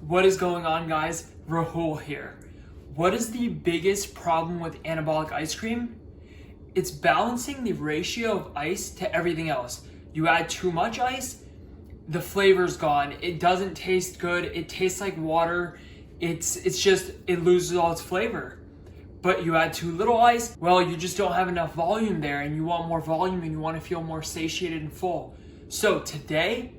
What is going on, guys? Rahul here. What is the biggest problem with anabolic ice cream? It's balancing the ratio of ice to everything else. You add too much ice, the flavor's gone. It doesn't taste good. It tastes like water. It loses all its flavor. But you add too little ice, well, you just don't have enough volume there, and you want more volume and you want to feel more satiated and full. So today,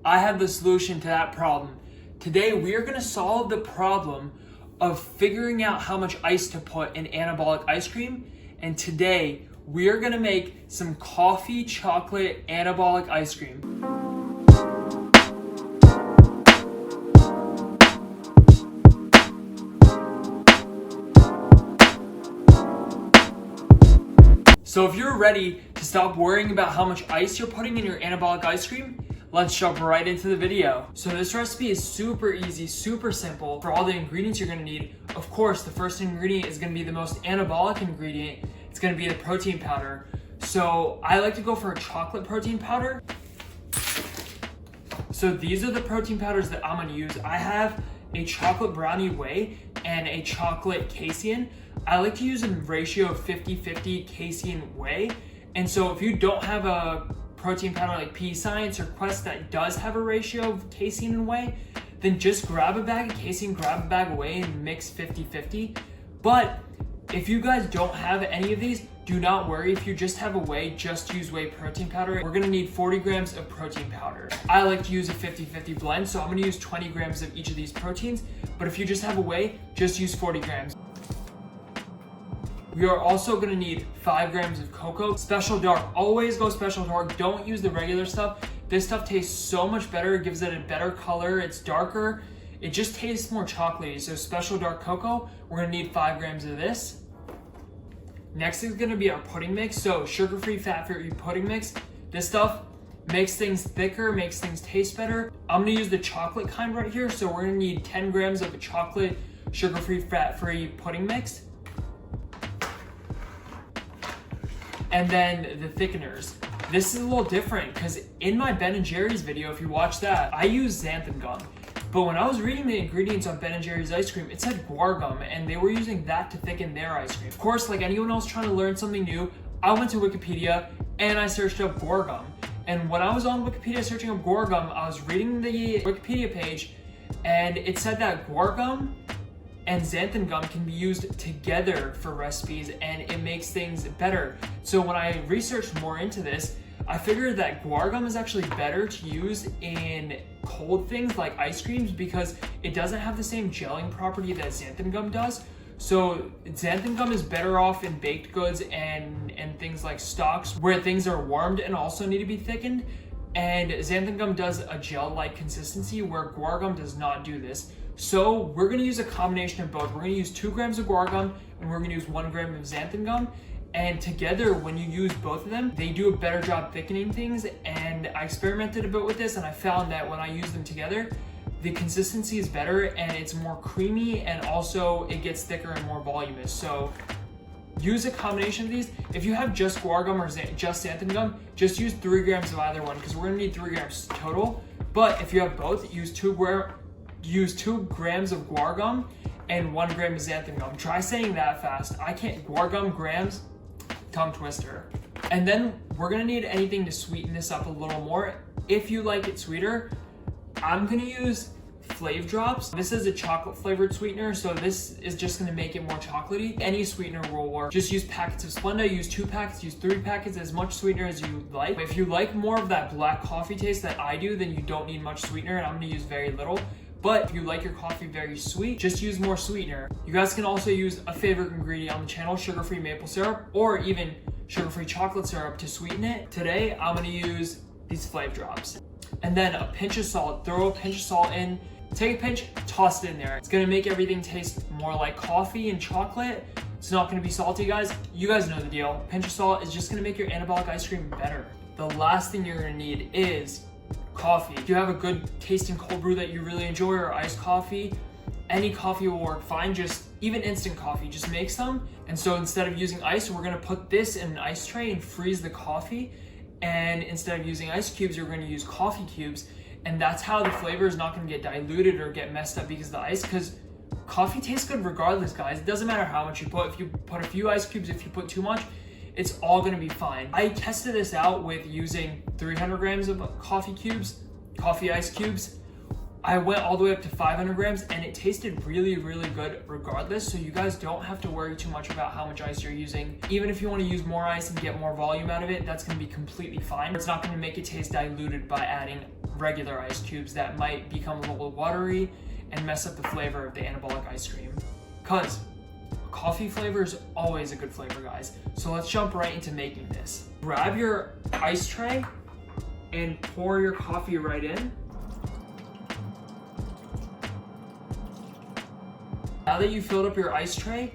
I have the solution to that problem. Today, we are gonna solve the problem of figuring out how much ice to put in anabolic ice cream. And today, we are gonna make some coffee chocolate anabolic ice cream. So if you're ready to stop worrying about how much ice you're putting in your anabolic ice cream, let's jump right into the video. So this recipe is super easy, super simple. For all the ingredients you're gonna need, of course, the first ingredient is gonna be the most anabolic ingredient. It's gonna be the protein powder. So I like to go for a chocolate protein powder. So these are the protein powders that I'm gonna use. I have a chocolate brownie whey and a chocolate casein. I like to use a ratio of 50-50 casein whey. And so if you don't have a protein powder like Pea Science or Quest that does have a ratio of casein and whey, then just grab a bag of casein, grab a bag of whey, and mix 50-50. But if you guys don't have any of these, do not worry. If you just have a whey, just use whey protein powder. We're gonna need 40 grams of protein powder. I like to use a 50-50 blend, so I'm gonna use 20 grams of each of these proteins. But if you just have a whey, just use 40 grams. We are also gonna need 5 grams of cocoa. Special dark, always go special dark. Don't use the regular stuff. This stuff tastes so much better. It gives it a better color. It's darker. It just tastes more chocolatey. So special dark cocoa, we're gonna need 5 grams of this. Next is gonna be our pudding mix. So sugar-free, fat-free pudding mix. This stuff makes things thicker, makes things taste better. I'm gonna use the chocolate kind right here. So we're gonna need 10 grams of a chocolate sugar-free, fat-free pudding mix. And then the thickeners. This is a little different because in my Ben & Jerry's video, if you watch that, I use xanthan gum. But when I was reading the ingredients on Ben & Jerry's ice cream, it said guar gum, and they were using that to thicken their ice cream. Of course, like anyone else trying to learn something new, I went to Wikipedia and I searched up guar gum. And when I was on Wikipedia searching up guar gum, I was reading the Wikipedia page and it said that guar gum and xanthan gum can be used together for recipes and it makes things better. So when I researched more into this, I figured that guar gum is actually better to use in cold things like ice creams because it doesn't have the same gelling property that xanthan gum does. So xanthan gum is better off in baked goods and things like stocks where things are warmed and also need to be thickened. And xanthan gum does a gel-like consistency where guar gum does not do this. So we're gonna use a combination of both. We're gonna use 2 grams of guar gum and we're gonna use 1 gram of xanthan gum. And together, when you use both of them, they do a better job thickening things. And I experimented a bit with this and I found that when I use them together, the consistency is better and it's more creamy and also it gets thicker and more voluminous. So use a combination of these. If you have just guar gum or just xanthan gum, just use 3 grams of either one because we're gonna need 3 grams total. But if you have both, use 2 grams of guar gum and 1 gram of xanthan gum. Try saying that fast. I can't. Guar gum, grams, tongue twister. And then we're gonna need anything to sweeten this up a little more. If you like it sweeter, I'm gonna use Flav Drops. This is a chocolate flavored sweetener, so this is just gonna make it more chocolatey. Any sweetener will work. Just use packets of Splenda, use 2 packets, use 3 packets, as much sweetener as you like. If you like more of that black coffee taste that I do, then you don't need much sweetener, and I'm gonna use very little. But if you like your coffee very sweet, just use more sweetener. You guys can also use a favorite ingredient on the channel, sugar-free maple syrup, or even sugar-free chocolate syrup to sweeten it. Today, I'm gonna use these Flav Drops. And then a pinch of salt. Throw a pinch of salt in, take a pinch, toss it in there. It's gonna make everything taste more like coffee and chocolate. It's not gonna be salty, guys. You guys know the deal. Pinch of salt is just gonna make your anabolic ice cream better. The last thing you're gonna need is coffee. If you have a good tasting cold brew that you really enjoy or iced coffee, any coffee will work fine. Just even instant coffee, just make some. And so instead of using ice, we're gonna put this in an ice tray and freeze the coffee. And instead of using ice cubes, you're gonna use coffee cubes. And that's how the flavor is not gonna get diluted or get messed up because of the ice, because coffee tastes good regardless, guys. It doesn't matter how much you put. If you put a few ice cubes, if you put too much, it's all gonna be fine. I tested this out with using 300 grams of coffee ice cubes. I went all the way up to 500 grams and it tasted really, really good regardless. So you guys don't have to worry too much about how much ice you're using. Even if you want to use more ice and get more volume out of it, that's going to be completely fine. It's not going to make it taste diluted by adding regular ice cubes that might become a little watery and mess up the flavor of the anabolic ice cream. Because coffee flavor is always a good flavor, guys. So let's jump right into making this. Grab your ice tray and pour your coffee right in. Now that you filled up your ice tray,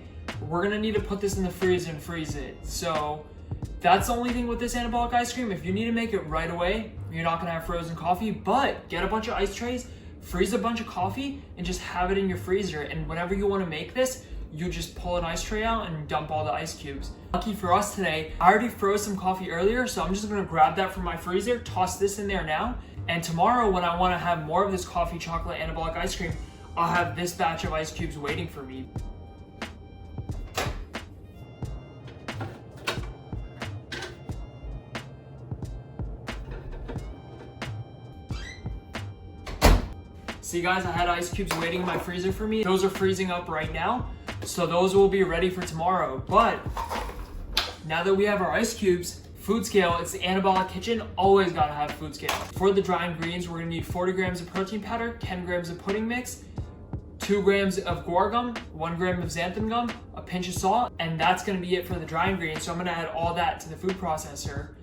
we're gonna need to put this in the freezer and freeze it. So that's the only thing with this anabolic ice cream. If you need to make it right away, you're not gonna have frozen coffee, but get a bunch of ice trays, freeze a bunch of coffee, and just have it in your freezer. And whenever you wanna make this, you just pull an ice tray out and dump all the ice cubes. Lucky for us today, I already froze some coffee earlier, so I'm just gonna grab that from my freezer, toss this in there now, and tomorrow when I wanna have more of this coffee chocolate anabolic ice cream, I'll have this batch of ice cubes waiting for me. See guys, I had ice cubes waiting in my freezer for me. Those are freezing up right now, so those will be ready for tomorrow. But now that we have our ice cubes, food scale, it's the Anabolic Kitchen, always gotta have food scale. For the dry ingredients, we're gonna need 40 grams of protein powder, 10 grams of pudding mix, 2 grams of guar gum, 1 gram of xanthan gum, a pinch of salt, and that's gonna be it for the dry ingredients. So I'm gonna add all that to the food processor.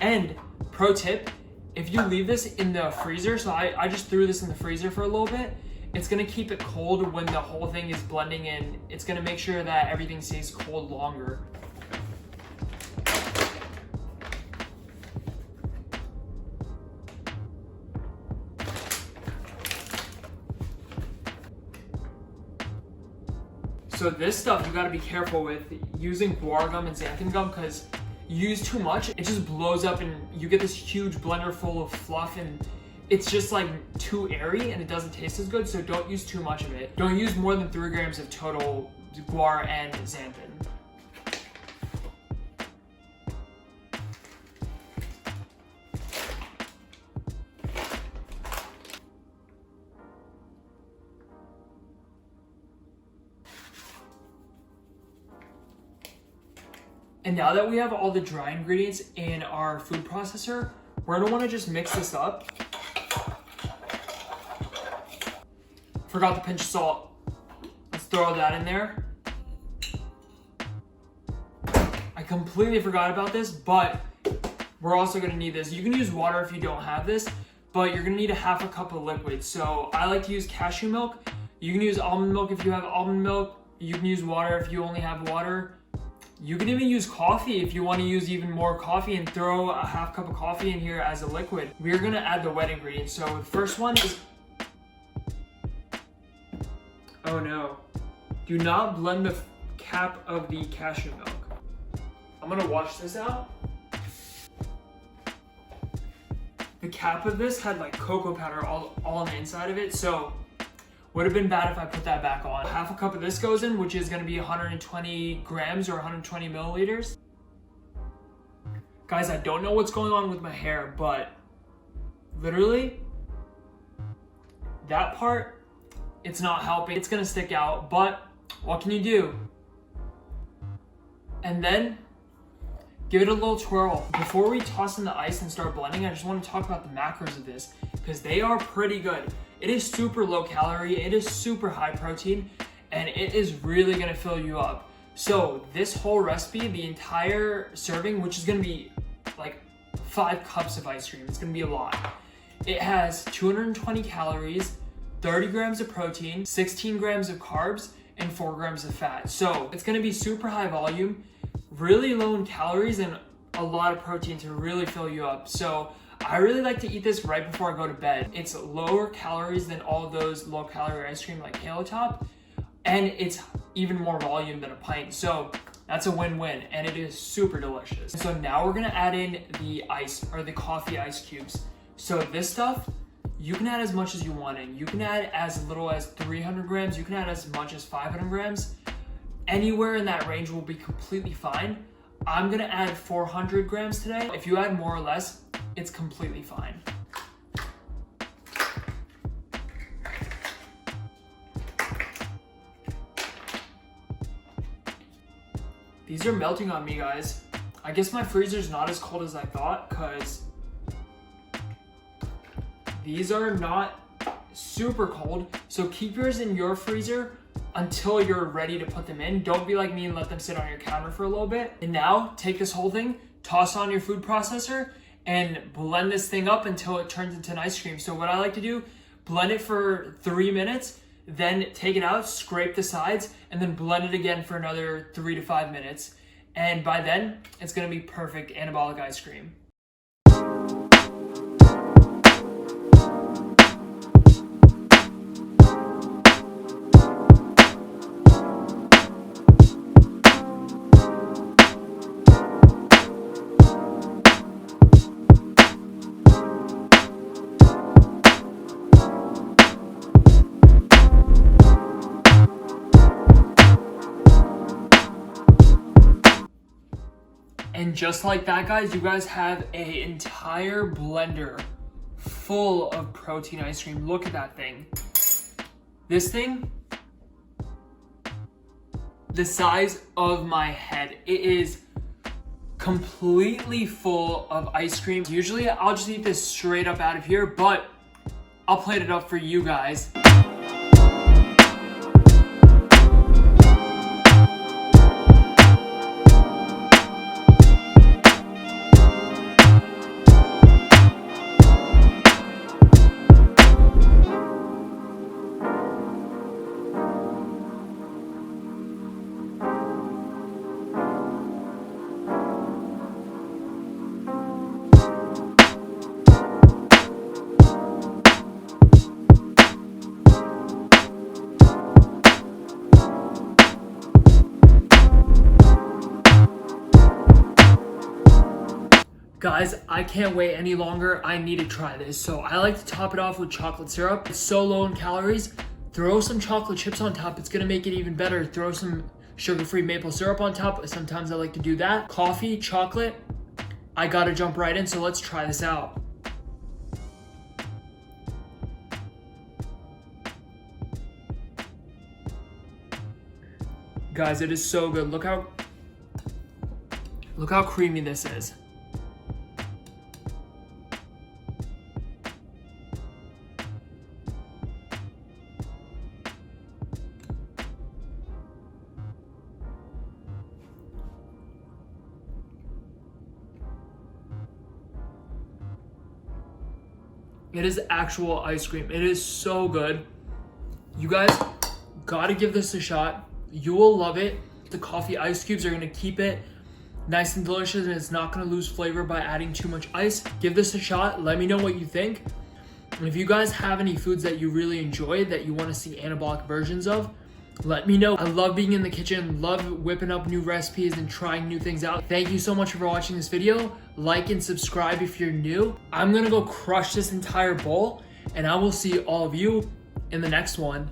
And pro tip, if you leave this in the freezer, so I just threw this in the freezer for a little bit, it's gonna keep it cold when the whole thing is blending in. It's gonna make sure that everything stays cold longer. So this stuff you gotta be careful with using guar gum and xanthan gum, because you use too much, it just blows up and you get this huge blender full of fluff and it's just like too airy and it doesn't taste as good, so don't use too much of it. Don't use more than 3 grams of total guar and xanthan. And now that we have all the dry ingredients in our food processor, we're gonna wanna just mix this up. Forgot the pinch of salt. Let's throw that in there. I completely forgot about this, but we're also gonna need this. You can use water if you don't have this, but you're gonna need a half a cup of liquid. So I like to use cashew milk. You can use almond milk if you have almond milk. You can use water if you only have water. You can even use coffee if you want to use even more coffee and throw a half cup of coffee in here as a liquid. We're gonna add the wet ingredients. So the first one is, oh no, do not blend the cap of the cashew milk. I'm gonna wash this out. The cap of this had like cocoa powder all on the inside of it, so would have been bad if I put that back on. Half a cup of this goes in, which is gonna be 120 grams or 120 milliliters. Guys, I don't know what's going on with my hair, but literally, that part, it's not helping. It's gonna stick out, but what can you do? And then, give it a little twirl. Before we toss in the ice and start blending, I just wanna talk about the macros of this, because they are pretty good. It is super low calorie, it is super high protein, and it is really gonna fill you up. So this whole recipe, the entire serving, which is gonna be like 5 cups of ice cream, it's gonna be a lot. It has 220 calories, 30 grams of protein, 16 grams of carbs, and 4 grams of fat. So it's gonna be super high volume, really low in calories, and a lot of protein to really fill you up. So I really like to eat this right before I go to bed. It's lower calories than all of those low calorie ice cream like Halo Top, and it's even more volume than a pint. So that's a win-win, and it is super delicious. So now we're gonna add in the ice, or the coffee ice cubes. So this stuff, You can add as much as you want in. You can add as little as 300 grams. You can add as much as 500 grams. Anywhere in that range will be completely fine. I'm gonna add 400 grams today. If you add more or less, it's completely fine. These are melting on me, guys. I guess my freezer's not as cold as I thought, because these are not super cold. So keep yours in your freezer until you're ready to put them in. Don't be like me and let them sit on your counter for a little bit. And now take this whole thing, toss on your food processor, and blend this thing up until it turns into an ice cream. So what I like to do, blend it for 3 minutes, then take it out, scrape the sides, and then blend it again for another 3 to 5 minutes. And by then, it's gonna be perfect anabolic ice cream. And just like that, guys, you guys have an entire blender full of protein ice cream. Look at that thing. This thing, the size of my head. It is completely full of ice cream. Usually I'll just eat this straight up out of here, but I'll plate it up for you guys. Guys, I can't wait any longer. I need to try this. So I like to top it off with chocolate syrup. It's so low in calories. Throw some chocolate chips on top. It's gonna make it even better. Throw some sugar-free maple syrup on top. Sometimes I like to do that. Coffee, chocolate. I gotta jump right in, so let's try this out. Guys, it is so good. Look how creamy this is. It is actual ice cream. It is so good. You guys gotta give this a shot. You will love it. The coffee ice cubes are gonna keep it nice and delicious, and it's not gonna lose flavor by adding too much ice. Give this a shot. Let me know what you think. And if you guys have any foods that you really enjoy that you wanna see anabolic versions of, let me know. I love being in the kitchen, love whipping up new recipes and trying new things out. Thank you so much for watching this video. Like and subscribe if you're new. I'm gonna go crush this entire bowl, and I will see all of you in the next one.